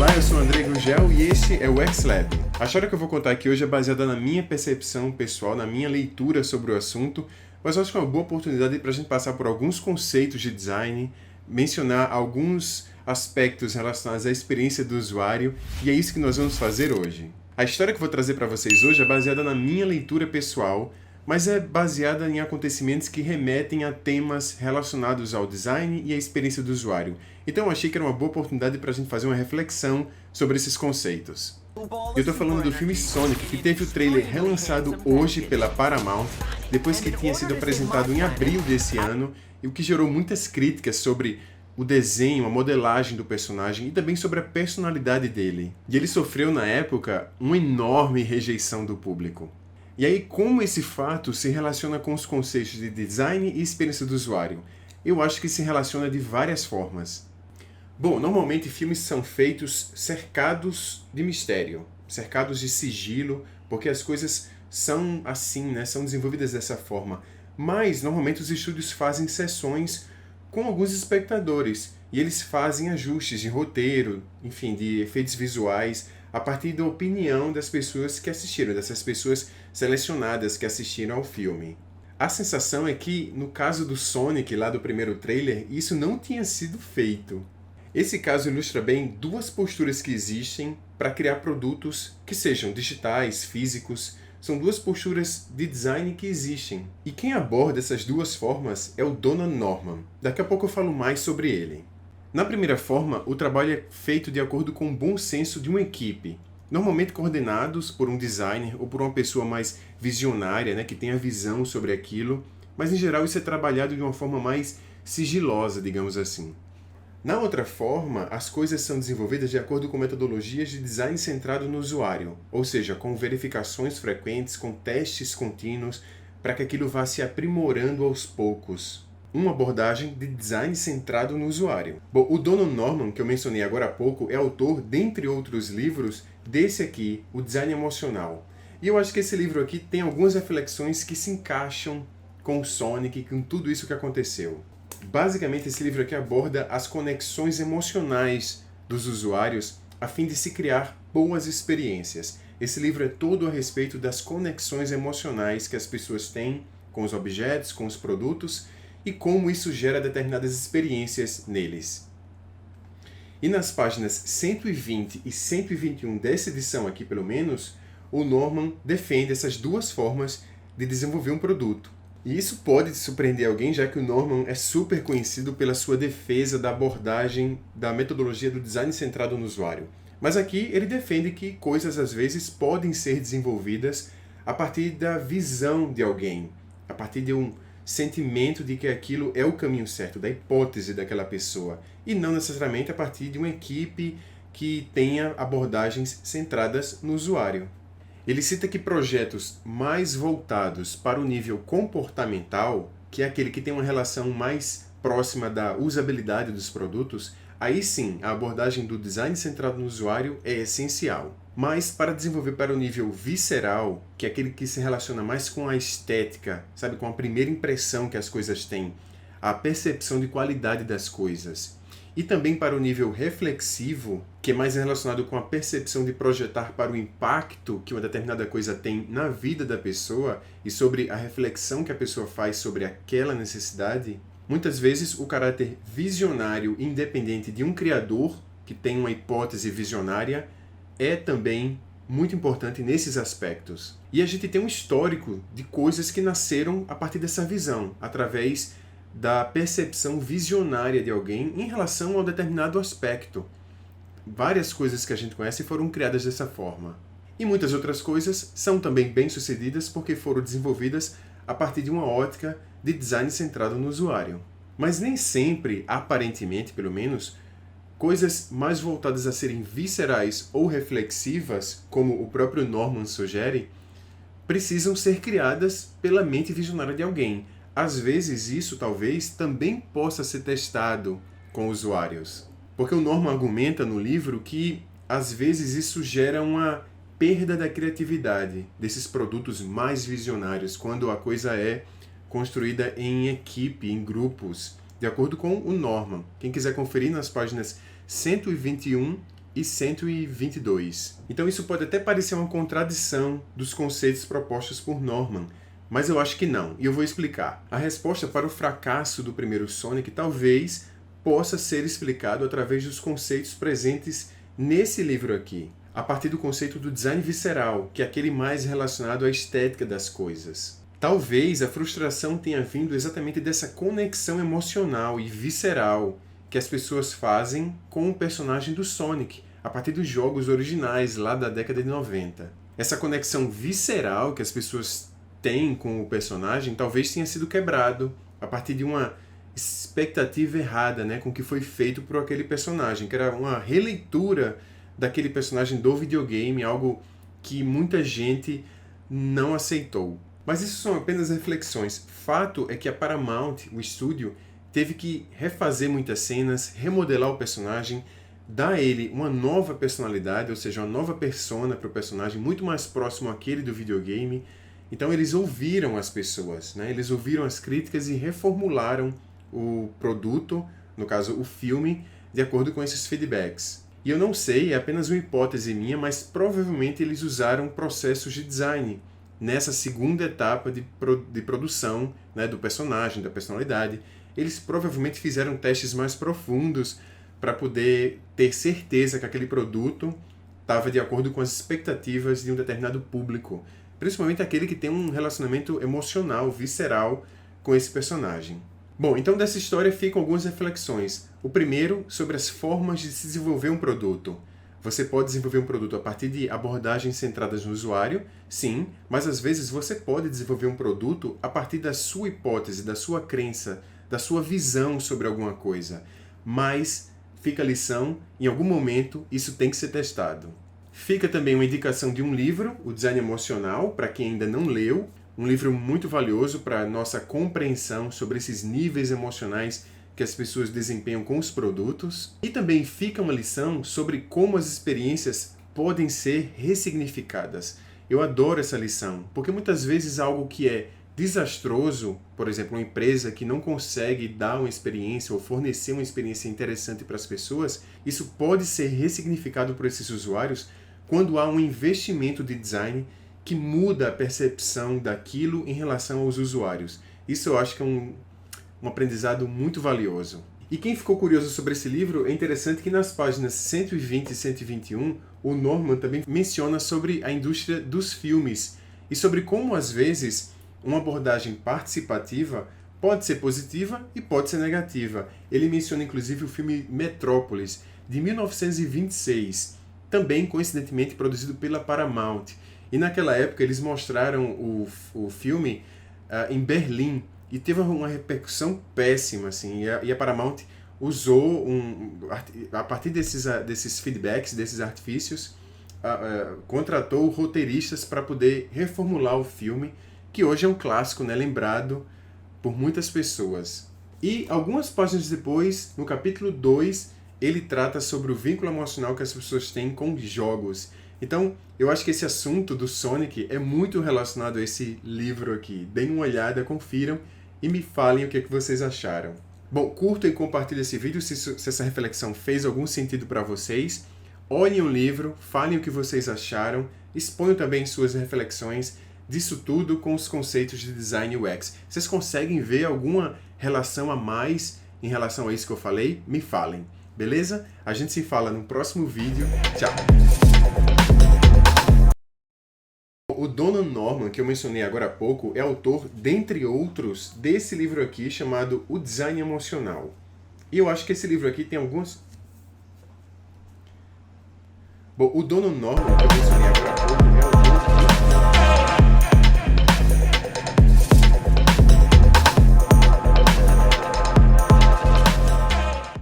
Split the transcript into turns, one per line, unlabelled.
Olá, eu sou o André Gurgel e este é o X-Lab. A história que eu vou contar aqui hoje é baseada na minha percepção pessoal, na minha leitura sobre o assunto, mas eu acho que é uma boa oportunidade para a gente passar por alguns conceitos de design, mencionar alguns aspectos relacionados à experiência do usuário, e é isso que nós vamos fazer hoje. A história que eu vou trazer para vocês hoje é baseada na minha leitura pessoal, mas é baseada em acontecimentos que remetem a temas relacionados ao design e à experiência do usuário. Então eu achei que era uma boa oportunidade para a gente fazer uma reflexão sobre esses conceitos. Eu estou falando do filme Sonic, que teve o trailer relançado hoje pela Paramount, depois que tinha sido apresentado em abril desse ano, e o que gerou muitas críticas sobre o desenho, a modelagem do personagem e também sobre a personalidade dele. E ele sofreu, na época, uma enorme rejeição do público. E aí, como esse fato se relaciona com os conceitos de design e experiência do usuário? Eu acho que se relaciona de várias formas. Bom, normalmente filmes são feitos cercados de mistério, cercados de sigilo, porque as coisas são assim, né? São desenvolvidas dessa forma. Mas, normalmente, os estúdios fazem sessões com alguns espectadores, e eles fazem ajustes de roteiro, enfim, de efeitos visuais, a partir da opinião das pessoas que assistiram, dessas pessoas selecionadas que assistiram ao filme. A sensação é que, no caso do Sonic, lá do primeiro trailer, isso não tinha sido feito. Esse caso ilustra bem duas posturas que existem para criar produtos que sejam digitais, físicos. São duas posturas de design que existem. E quem aborda essas duas formas é o Donald Norman. Daqui a pouco eu falo mais sobre ele. Na primeira forma, o trabalho é feito de acordo com o bom senso de uma equipe, normalmente coordenados por um designer ou por uma pessoa mais visionária, né, que tem a visão sobre aquilo, mas em geral isso é trabalhado de uma forma mais sigilosa, digamos assim. Na outra forma, as coisas são desenvolvidas de acordo com metodologias de design centrado no usuário, ou seja, com verificações frequentes, com testes contínuos, para que aquilo vá se aprimorando aos poucos. Uma abordagem de design centrado no usuário. Bom, o Donald Norman, que eu mencionei agora há pouco, é autor, dentre outros livros, desse aqui, O Design Emocional. E eu acho que esse livro aqui tem algumas reflexões que se encaixam com o Sonic, com tudo isso que aconteceu. Basicamente, esse livro aqui aborda as conexões emocionais dos usuários a fim de se criar boas experiências. Esse livro é todo a respeito das conexões emocionais que as pessoas têm com os objetos, com os produtos e como isso gera determinadas experiências neles. E nas páginas 120 e 121 dessa edição aqui, pelo menos, o Norman defende essas duas formas de desenvolver um produto. E isso pode surpreender alguém, já que o Norman é super conhecido pela sua defesa da abordagem da metodologia do design centrado no usuário. Mas aqui ele defende que coisas às vezes podem ser desenvolvidas a partir da visão de alguém, a partir de um sentimento de que aquilo é o caminho certo, da hipótese daquela pessoa, e não necessariamente a partir de uma equipe que tenha abordagens centradas no usuário. Ele cita que projetos mais voltados para o nível comportamental, que é aquele que tem uma relação mais próxima da usabilidade dos produtos, aí sim a abordagem do design centrado no usuário é essencial. Mas para desenvolver para o nível visceral, que é aquele que se relaciona mais com a estética, sabe, com a primeira impressão que as coisas têm, a percepção de qualidade das coisas, e também para o nível reflexivo, que é mais relacionado com a percepção de projetar para o impacto que uma determinada coisa tem na vida da pessoa e sobre a reflexão que a pessoa faz sobre aquela necessidade, muitas vezes o caráter visionário independente de um criador que tem uma hipótese visionária é também muito importante nesses aspectos. E a gente tem um histórico de coisas que nasceram a partir dessa visão, através da percepção visionária de alguém em relação a um determinado aspecto. Várias coisas que a gente conhece foram criadas dessa forma. E muitas outras coisas são também bem-sucedidas porque foram desenvolvidas a partir de uma ótica de design centrado no usuário. Mas nem sempre, aparentemente pelo menos, coisas mais voltadas a serem viscerais ou reflexivas, como o próprio Norman sugere, precisam ser criadas pela mente visionária de alguém. Às vezes isso talvez também possa ser testado com usuários. Porque o Norman argumenta no livro que às vezes isso gera uma perda da criatividade desses produtos mais visionários, quando a coisa é construída em equipe, em grupos, de acordo com o Norman. Quem quiser conferir nas páginas 121 e 122. Então isso pode até parecer uma contradição dos conceitos propostos por Norman, mas eu acho que não, e eu vou explicar. A resposta para o fracasso do primeiro Sonic talvez possa ser explicado através dos conceitos presentes nesse livro aqui, a partir do conceito do design visceral, que é aquele mais relacionado à estética das coisas. Talvez a frustração tenha vindo exatamente dessa conexão emocional e visceral que as pessoas fazem com o personagem do Sonic, a partir dos jogos originais lá da década de 90. Essa conexão visceral que as pessoas têm com o personagem talvez tenha sido quebrado a partir de uma expectativa errada, né, com o que foi feito por aquele personagem, que era uma releitura daquele personagem do videogame, algo que muita gente não aceitou. Mas isso são apenas reflexões. Fato é que a Paramount, o estúdio, teve que refazer muitas cenas, remodelar o personagem, dar a ele uma nova personalidade, ou seja, uma nova persona para o personagem, muito mais próximo àquele do videogame. Então eles ouviram as pessoas, né? Eles ouviram as críticas e reformularam o produto, no caso o filme, de acordo com esses feedbacks. E eu não sei, é apenas uma hipótese minha, mas provavelmente eles usaram processos de design nessa segunda etapa de produção, né, do personagem, da personalidade. Eles provavelmente fizeram testes mais profundos para poder ter certeza que aquele produto estava de acordo com as expectativas de um determinado público, principalmente aquele que tem um relacionamento emocional, visceral com esse personagem. Bom, então dessa história ficam algumas reflexões. O primeiro, sobre as formas de se desenvolver um produto. Você pode desenvolver um produto a partir de abordagens centradas no usuário, sim, mas às vezes você pode desenvolver um produto a partir da sua hipótese, da sua crença, da sua visão sobre alguma coisa. Mas fica a lição, em algum momento isso tem que ser testado. Fica também uma indicação de um livro, O Design Emocional, para quem ainda não leu, um livro muito valioso para a nossa compreensão sobre esses níveis emocionais que as pessoas desempenham com os produtos. E também fica uma lição sobre como as experiências podem ser ressignificadas. Eu adoro essa lição, porque muitas vezes algo que é desastroso, por exemplo, uma empresa que não consegue dar uma experiência ou fornecer uma experiência interessante para as pessoas, isso pode ser ressignificado por esses usuários quando há um investimento de design que muda a percepção daquilo em relação aos usuários. Isso eu acho que é um aprendizado muito valioso. E quem ficou curioso sobre esse livro, é interessante que nas páginas 120 e 121, o Norman também menciona sobre a indústria dos filmes e sobre como, às vezes, uma abordagem participativa pode ser positiva e pode ser negativa. Ele menciona, inclusive, o filme Metrópolis, de 1926, também, coincidentemente, produzido pela Paramount. E naquela época eles mostraram o filme em Berlim e teve uma repercussão péssima, assim, e a Paramount usou, a partir desses feedbacks, desses artifícios, contratou roteiristas para poder reformular o filme, que hoje é um clássico, né, lembrado por muitas pessoas. E algumas páginas depois, no capítulo 2, ele trata sobre o vínculo emocional que as pessoas têm com jogos. Então, eu acho que esse assunto do Sonic é muito relacionado a esse livro aqui. Deem uma olhada, confiram e me falem o que é que vocês acharam. Bom, curtam e compartilhem esse vídeo se essa reflexão fez algum sentido para vocês. Olhem o livro, falem o que vocês acharam, exponham também suas reflexões disso tudo com os conceitos de Design UX. Vocês conseguem ver alguma relação a mais em relação a isso que eu falei? Me falem, beleza? A gente se fala no próximo vídeo. Tchau! O Donald Norman, que eu mencionei agora há pouco, é autor, dentre outros, desse livro aqui chamado O Design Emocional. E eu acho que esse livro aqui tem alguns... Bom, o Donald Norman, que eu mencionei agora